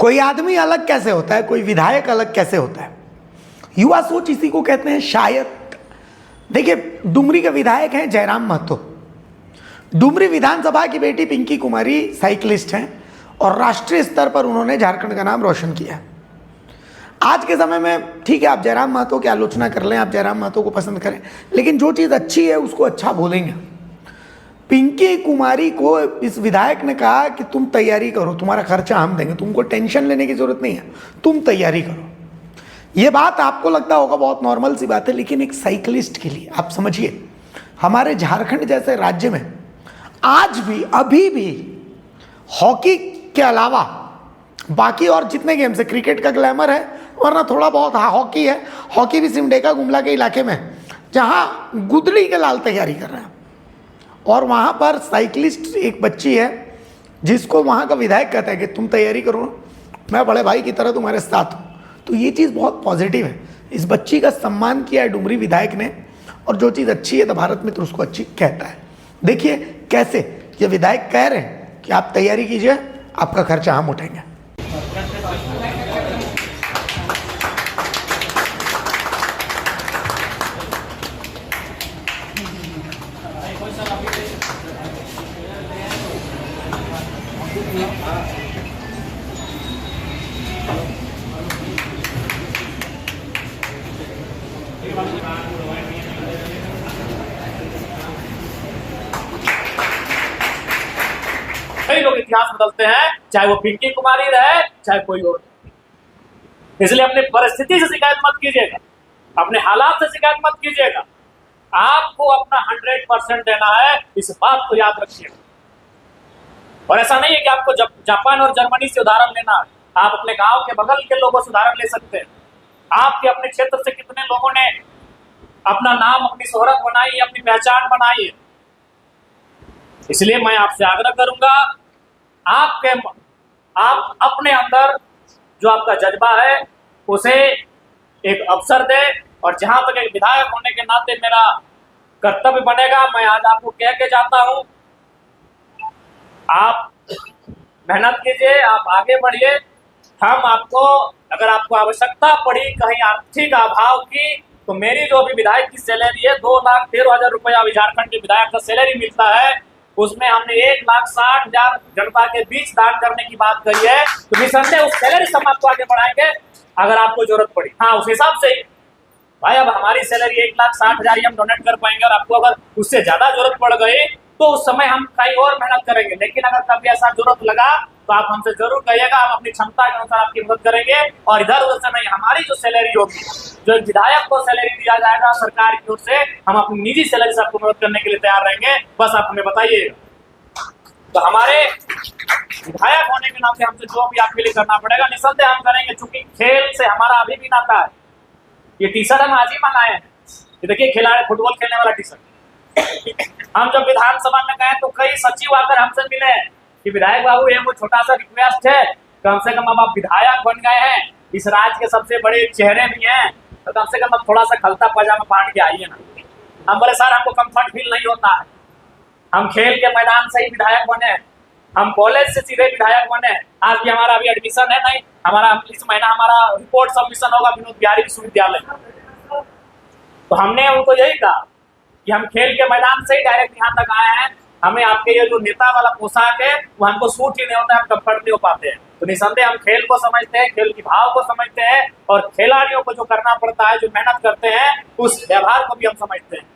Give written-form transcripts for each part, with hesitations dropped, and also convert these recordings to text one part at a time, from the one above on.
कोई आदमी अलग कैसे होता है, कोई विधायक अलग कैसे होता है? युवा सोच इसी को कहते हैं शायद। देखिए, डुमरी के विधायक हैं जयराम महतो। डुमरी विधानसभा की बेटी पिंकी कुमारी साइकिलिस्ट हैं और राष्ट्रीय स्तर पर उन्होंने झारखंड का नाम रोशन किया। आज के समय में ठीक है, आप जयराम महतो की आलोचना कर लें, आप जयराम महतो को पसंद करें, लेकिन जो चीज़ अच्छी है उसको अच्छा बोलेंगे। पिंकी कुमारी को इस विधायक ने कहा कि तुम तैयारी करो, तुम्हारा खर्चा हम देंगे, तुमको टेंशन लेने की जरूरत नहीं है, तुम तैयारी करो। ये बात आपको लगता होगा बहुत नॉर्मल सी बात है, लेकिन एक साइकिलिस्ट के लिए आप समझिए, हमारे झारखंड जैसे राज्य में आज भी अभी भी हॉकी के अलावा बाकी और जितने गेम्स है, क्रिकेट का ग्लैमर है, वरना थोड़ा बहुत हॉकी है। हॉकी भी सिमडेगा गुमला के इलाके में, जहाँ गुदड़ी के लाल तैयारी कर रहे हैं, और वहाँ पर साइकिलिस्ट एक बच्ची है जिसको वहाँ का विधायक कहता है कि तुम तैयारी करो, मैं बड़े भाई की तरह तुम्हारे साथ हूँ। तो ये चीज़ बहुत पॉजिटिव है। इस बच्ची का सम्मान किया है डुमरी विधायक ने, और जो चीज़ अच्छी है तो भारत मित्र उसको अच्छी कहता है। देखिए कैसे ये विधायक कह रहे हैं कि आप तैयारी कीजिए, आपका खर्चा हम उठाएंगे। कई लोग इतिहास बदलते हैं, चाहे वो पिंकी कुमारी रहे चाहे कोई और। इसलिए अपनी परिस्थिति से शिकायत मत कीजिएगा, अपने हालात से शिकायत मत कीजिएगा। आपको अपना 100% देना है, इस बात को याद रखिएगा। और ऐसा नहीं है कि आपको जापान और जर्मनी से उदाहरण लेना है, आप अपने गांव के बगल के लोगों से उदाहरण ले सकते हैं। आपके अपने क्षेत्र से कितने लोगों ने अपना नाम, अपनी शोहरत बनाई, अपनी पहचान बनाई है। इसलिए मैं आपसे आग्रह करूंगा, आप अपने अंदर जो आपका जज्बा है उसे एक अवसर दे, और जहां तक एक विधायक होने के नाते मेरा कर्तव्य बनेगा, मैं आज आपको कह के जाता हूं, आप मेहनत कीजिए, आप आगे बढ़िए। हम आपको, अगर आपको आवश्यकता पड़ी कहीं आर्थिक अभाव की, तो मेरी जो अभी विधायक की सैलरी है 2,13,000 रुपया अभी झारखंड के विधायक का सैलरी मिलता है, उसमें हमने 1,60,000 जनता के बीच दान करने की बात करी है। तो निसंदेह उस सैलरी से हम आपको आगे बढ़ाएंगे अगर आपको जरूरत पड़ी। हाँ, उस हिसाब से भाई, अब हमारी सैलरी 1,60,000 ही हम डोनेट कर पाएंगे, और आपको अगर उससे ज्यादा जरूरत पड़ गई तो उस समय हम कहीं और मेहनत करेंगे। लेकिन अगर कभी ऐसा जरूरत लगा तो आप हमसे जरूर कहिएगा, हम अपनी क्षमता के अनुसार आपकी मदद करेंगे। और इधर उधर से नहीं, हमारी जो सैलरी होगी, जो एक विधायक को सैलरी दिया जाएगा सरकार की ओर से, हम अपनी निजी सैलरी से आपको मदद करने के लिए तैयार रहेंगे। बस आप हमें बताइएगा। तो हमारे विधायक होने के नाते हमसे जो भी आपके लिए करना पड़ेगा निसंदेह हम करेंगे, चूंकि खेल से हमारा अभी भी नाता है। ये टी शर्ट हम आज ही मंगाए हैं, ये देखिए खिलाड़ी फुटबॉल खेलने वाला टी शर्ट। हम जब विधानसभा में गए तो कई सचिव आकर हमसे मिले कि विधायक बाबू, ये वो छोटा सा रिक्वेस्ट है, कम से कम अब आप विधायक बन गए हैं, इस राज्य के सबसे बड़े चेहरे भी हैं, तो कम से कम अब थोड़ा सा खलता पजामा पहन के आइए ना। हम बोले सर, हमको कंफर्ट फील नहीं होता है, हम खेल के मैदान से ही विधायक बने, हम कॉलेज से सीधे विधायक बने। आज भी हमारा अभी एडमिशन है नहीं, हमारा इस महीना हमारा रिपोर्ट सबमिशन होगा विनोद बिहारी विश्वविद्यालय। तो हमने उनको यही कहा कि हम खेल के मैदान से ही डायरेक्ट यहाँ तक आए हैं, हमें आपके ये जो नेता वाला पोशाक है वो हमको सूट ही नहीं होता है, हम कंफर्ट नहीं हो पाते हैं। तो निसंदेह हम खेल को समझते हैं, खेल की भाव को समझते हैं, और खिलाड़ियों को जो करना पड़ता है, जो मेहनत करते हैं, उस व्यवहार को भी हम समझते हैं।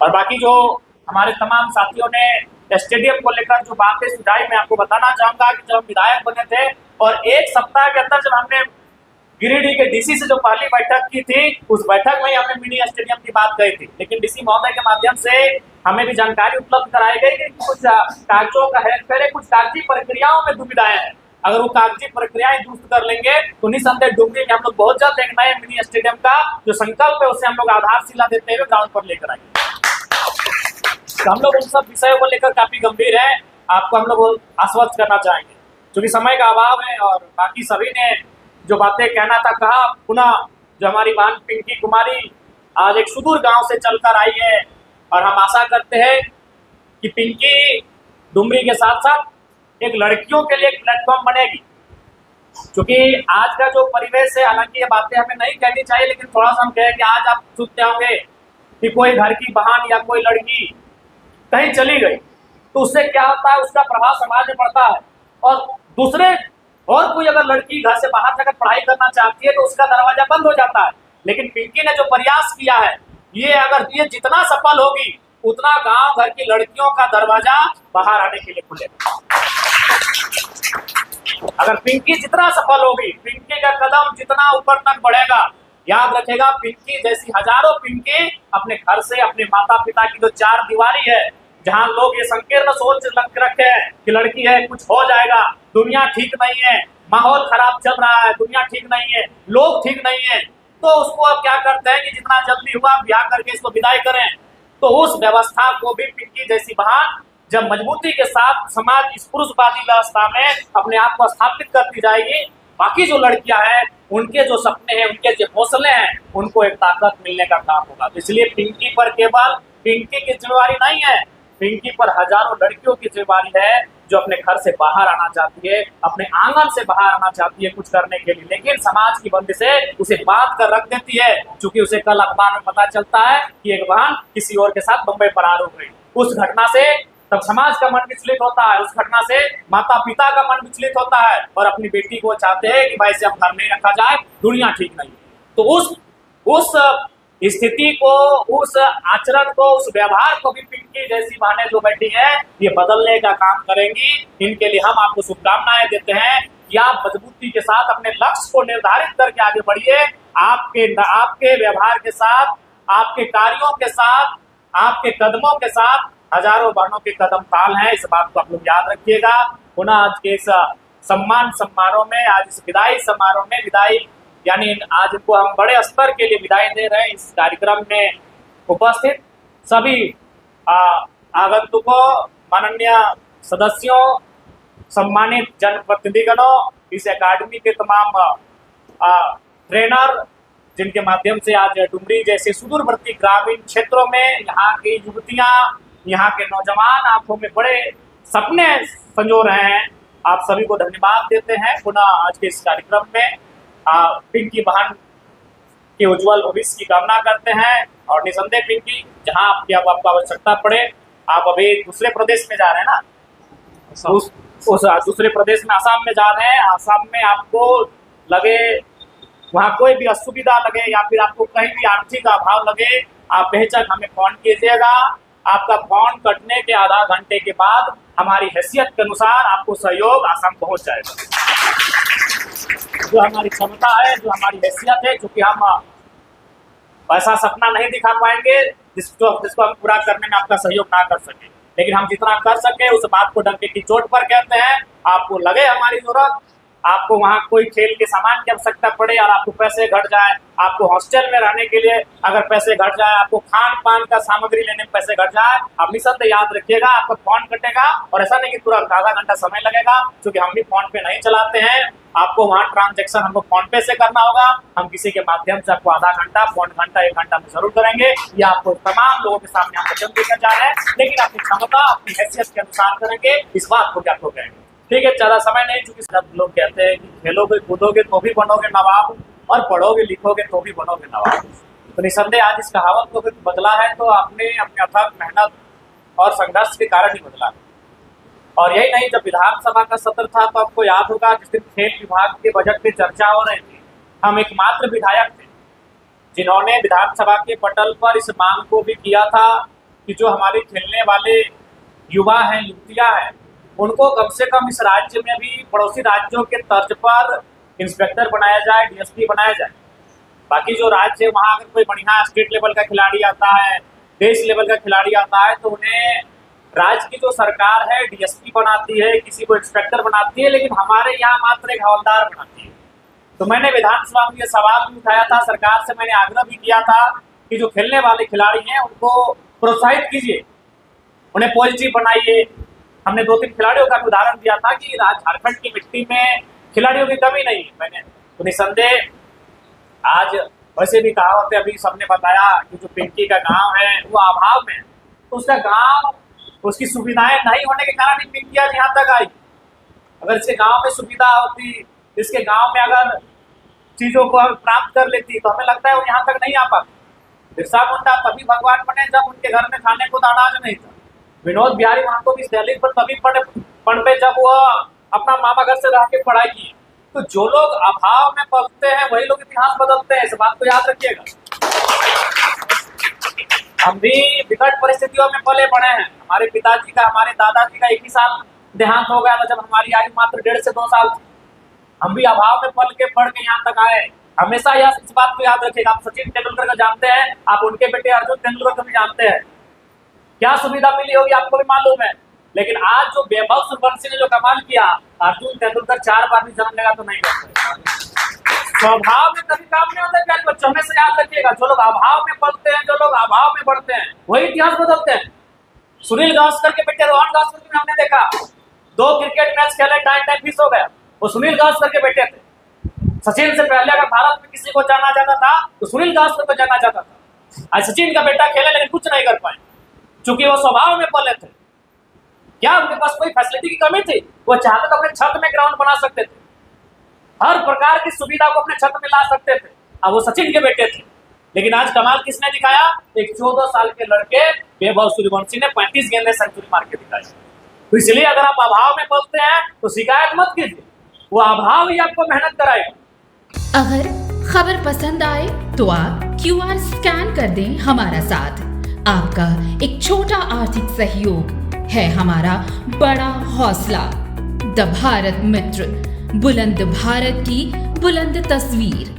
और बाकी जो हमारे तमाम साथियों ने स्टेडियम को लेकर जो बातें सुझाई, मैं आपको बताना चाहूंगा कि जब हम विधायक बने थे और एक सप्ताह के अंदर जब हमने गिरिडीह के डीसी से जो पहली बैठक की थी, उस बैठक में ही हमने मिनी स्टेडियम की बात कही थी। लेकिन डीसी महोदय के माध्यम से हमें भी जानकारी उपलब्ध कराई गई कि कुछ कागजों का हेरफेर, कुछ कागजी प्रक्रियाओं में दुविधाएं हैं। अगर वो कागजी प्रक्रियाएं दुरुस्त कर लेंगे तो निसंदेह डुमरी में हम लोग बहुत जल्द एक नए मिनी स्टेडियम का जो संकल्प है उसे हम लोग आधारशिला देते हुए ग्राउंड पर लेकर आएंगे। तो हम लोग उन सब विषयों को लेकर काफी गंभीर है, आपको हम लोग आश्वस्त करना चाहेंगे। क्योंकि समय का अभाव है और बाकी सभी ने जो बातें कहना था कहा। पुनः जो हमारी बहन पिंकी कुमारी आज एक सुदूर गांव से चलकर आई है, और हम आशा करते हैं कि पिंकी डुमरी के साथ साथ एक लड़कियों के लिए एक प्लेटफॉर्म बनेगी। क्योंकि आज का जो परिवेश है, हालांकि ये बातें हमें नहीं कहनी चाहिए, लेकिन थोड़ा सा हम कहें कि आज आप सुनते होंगे कि कोई घर की बहन या कोई लड़की कहीं चली गई तो उससे क्या होता है, उसका प्रभाव समाज में पड़ता है। और कोई अगर लड़की घर से बाहर जाकर पढ़ाई करना चाहती है तो उसका दरवाजा बंद हो जाता है। लेकिन पिंकी ने जो प्रयास किया है, ये जितना सफल होगी उतना गांव घर की लड़कियों का दरवाजा बाहर आने के लिए खुलेगा। अगर पिंकी जितना सफल होगी, पिंकी का कदम जितना ऊपर तक बढ़ेगा, याद रखेगा पिंकी जैसी हजारों पिंकी अपने घर से, अपने माता पिता की जो चार दीवारी है, जहां लोग ये संकीर्ण सोच रखे हैं कि लड़की है कुछ हो जाएगा, दुनिया ठीक नहीं है, माहौल खराब चल रहा है, दुनिया ठीक नहीं है, लोग ठीक नहीं है, तो उसको अब क्या करते हैं कि जितना जल्दी हुआ ब्याह करके इसको विदाई करें। तो उस व्यवस्था को भी पिंकी जैसी बहन जब मजबूती के साथ समाज इस पुरुषवादी व्यवस्था में अपने आप को स्थापित करती जाएगी, बाकी जो लड़कियां हैं उनके जो सपने हैं, उनके जो हौसले हैं, उनको एक ताकत मिलने का काम होगा। तो इसलिए पिंकी पर केवल पिंकी की जिम्मेवारी नहीं है, पिंकी पर हजारों लड़कियों की जिम्मेवारी है जो अपने घर से बाहर आना चाहती है, अपने आंगन से बाहर आना चाहती है कुछ करने के लिए, लेकिन समाज की बंदिशें उसे बांध कर रख देती है। क्योंकि उसे कल अखबार में पता चलता है कि एक बहन किसी और के साथ बम्बई फरार हो गई। उस घटना से तब समाज का मन विचलित होता है, उस घटना से माता पिता का मन विचलित होता है और अपनी बेटी को चाहते हैं कि भाई से अब घर नहीं रखा जाए, दुनिया ठीक नहीं। तो उस स्थिति को, उस आचरण को, उस व्यवहार को भी पिंकी जैसी बहनें जो बैठी हैं ये बदलने का काम करेंगी। इनके लिए हम आपको शुभकामनाएं देते हैं कि आप मजबूती के साथ अपने लक्ष्य को निर्धारित करके आगे बढ़िए। आपके व्यवहार के साथ, आपके कार्यों के साथ, आपके कदमों के साथ हजारों बहनों के कदम ताल हैं, इस बात को आप लोग याद रखिएगा। पुनः आज के इस सम्मान समारोह में, आज इस विदाई समारोह में, विदाई यानी आज इनको हम बड़े स्तर के लिए विदाई दे रहे हैं। इस कार्यक्रम में उपस्थित सभी आगंतुकों, माननीय सदस्यों, सम्मानित जनप्रतिनिधिगणों, इस अकादमी के तमाम ट्रेनर, जिनके माध्यम से आज डुमरी जैसे सुदूरवर्ती ग्रामीण क्षेत्रों में यहाँ की युवतियां, यहाँ के नौजवान आंखों में बड़े सपने संजो रहे हैं, आप सभी को धन्यवाद देते हैं। पुनः आज के इस कार्यक्रम में पिंकी बहन के उज्जवल भविष्य की कामना करते हैं और निसंदेह पिंकी, जहां आपको आवश्यकता पड़े, आप अभी दूसरे प्रदेश में जा रहे हैं ना, उस दूसरे प्रदेश में आसाम में जा रहे हैं, आसाम में आपको लगे वहाँ कोई भी असुविधा लगे या फिर आपको कहीं भी आर्थिक अभाव लगे, आप बेहिचक हमें फोन कीजिएगा। आपका फोन कटने के आधा घंटे के बाद हमारी हैसियत के अनुसार आपको सहयोग आसाम पहुंच जाएगा। जो हमारी क्षमता है, जो हमारी हैसियत है, क्योंकि हम ऐसा सपना नहीं दिखा पाएंगे जिसको हम पूरा करने में आपका सहयोग ना कर सके, लेकिन हम जितना कर सके उस बात को डंके की चोट पर कहते हैं। आपको लगे हमारी जरूरत, आपको वहाँ कोई खेल के सामान की आवश्यकता पड़े और आपको पैसे घट जाए, आपको हॉस्टल में रहने के लिए अगर पैसे घट जाए, आपको खान पान का सामग्री लेने में पैसे घट जाए, आप निसंदेह याद रखिएगा आपका फोन कटेगा। और ऐसा नहीं कि तुरंत आधा घंटा समय लगेगा, क्योंकि हम भी फोन पे नहीं चलाते हैं। आपको वहाँ ट्रांजेक्शन हमको फोन पे से करना होगा, हम किसी के माध्यम से आपको आधा घंटा, पौन घंटा, 1 घंटा में जरूर करेंगे। ये आपको तमाम लोगों के सामने हम वचन देकर जा रहे हैं, लेकिन अपनी क्षमता, अपनी हैसियत के अनुसार करेंगे, इस बात को क्या तो कहेंगे। ठीक है, ज्यादा समय नहीं, चूंकि सब लोग कहते हैं कि खेलोगे कूदोगे तो भी बनोगे नवाब और पढ़ोगे लिखोगे तो भी बनोगे नवाब। तो निसंदेह आज इस कहावत को बदला है तो आपने अपने अथक मेहनत और संघर्ष के कारण ही बदला। और यही नहीं, जब विधानसभा का सत्र था तो आपको याद होगा जिस दिन खेल विभाग के बजट पे चर्चा हो रही थी, हम एकमात्र विधायक थे जिन्होंने विधानसभा के पटल पर इस मांग को भी किया था कि जो हमारे खेलने वाले युवा हैं, युवतियां हैं, उनको कम से कम इस राज्य में भी पड़ोसी राज्यों के तर्ज पर इंस्पेक्टर बनाया जाए, डीएसपी बनाया जाए। बाकी जो राज्य है वहाँ अगर कोई बढ़िया स्टेट लेवल का खिलाड़ी आता है, देश लेवल का खिलाड़ी आता है, तो उन्हें राज्य की जो सरकार है डीएसपी बनाती है, किसी को इंस्पेक्टर बनाती है, लेकिन हमारे यहाँ मात्र एक हवलदार बनाती है। तो मैंने विधानसभा में ये सवाल भी उठाया था, सरकार से मैंने आग्रह भी किया था कि जो खेलने वाले खिलाड़ी हैं उनको प्रोत्साहित कीजिए, उन्हें पॉजिटिव बनाइए। हमने 2-3 खिलाड़ियों का उदाहरण दिया था कि झारखंड की मिट्टी में खिलाड़ियों की कमी नहीं है मैंने, तो निसंदेह आज वैसे भी कहावत है, अभी सबने बताया कि जो पिंकी का गांव है वो अभाव में, तो उसका गांव, उसकी सुविधाएं नहीं होने के कारण ही पिंकी आज यहाँ तक आई। अगर इसके गांव में सुविधा होती, इसके गांव में अगर चीजों को प्राप्त कर लेती तो हमें लगता है वो यहाँ तक नहीं आ पाती। बिरसा मुंडा तभी भगवान बने जब उनके घर में खाने को अनाज नहीं था। विनोद बिहारी महतो भी दिल्ली पर तभी पढ़े जब वो अपना मामा घर से रह के पढ़ाई की। तो जो लोग अभाव में पलते हैं वही लोग इतिहास बदलते हैं, इस बात को याद रखिएगा। हम भी विकट परिस्थितियों में पले बड़े हैं। हमारे पिताजी का, हमारे दादाजी का एक ही साल देहांत हो गया था जब हमारी आयु मात्र 1.5 से 2 साल थी। हम भी अभाव में पल के पढ़ के यहाँ तक आए। हमेशा इस बात को याद रखिएगा। आप सचिन तेंदुलकर को जानते हैं, आप उनके बेटे अर्जुन तेंदुलकर को भी जानते हैं। क्या सुविधा मिली होगी आपको भी मालूम है, लेकिन आज जो वैभव सूर्यवंशी ने जो कमाल किया, अर्जुन तेंदुलकर 4 बार भी जन्म लेगा तो नहीं कर सकता। स्वभाव में कभी काम नहीं होता प्यारे बच्चों, हमेशा याद रखिएगा। जो लोग अभाव में पलते हैं, जो लोग अभाव में बढ़ते हैं, वही इतिहास बदलते हैं। सुनील गावस्कर के बेटे रोहन गावस्कर को हमने देखा, 2 क्रिकेट मैच खेले, टाइम फिक्स हो गया। वो सुनील गावस्कर के बेटे थे। सचिन से पहले अगर भारत में किसी को जाना जाता था तो सुनील गावस्कर को जाना जाता था। आज सचिन का बेटा खेले लेकिन कुछ नहीं कर पाए, क्योंकि वो स्वभाव में पले थे। क्या उनके पास कोई फैसिलिटी की कमी थी? वो चाहते तो अपने छत में ग्राउंड बना सकते थे, हर प्रकार की सुविधा को अपने छत में ला सकते थे। अब वो सचिन के बेटे थे, लेकिन आज कमाल किसने दिखाया? एक 14 साल के लड़के वैभव सूर्यवंशी ने 35 गेंदें सेंचुरी मार के दिखाई। तो इसलिए अगर आप अभाव में पलते हैं तो शिकायत मत कीजिए, वो अभाव ही आपको मेहनत कराएगा। अगर खबर पसंद आए तो आप QR स्कैन कर दें हमारा साथ। आपका एक छोटा आर्थिक सहयोग है हमारा बड़ा हौसला। द भारत मित्र, बुलंद भारत की बुलंद तस्वीर।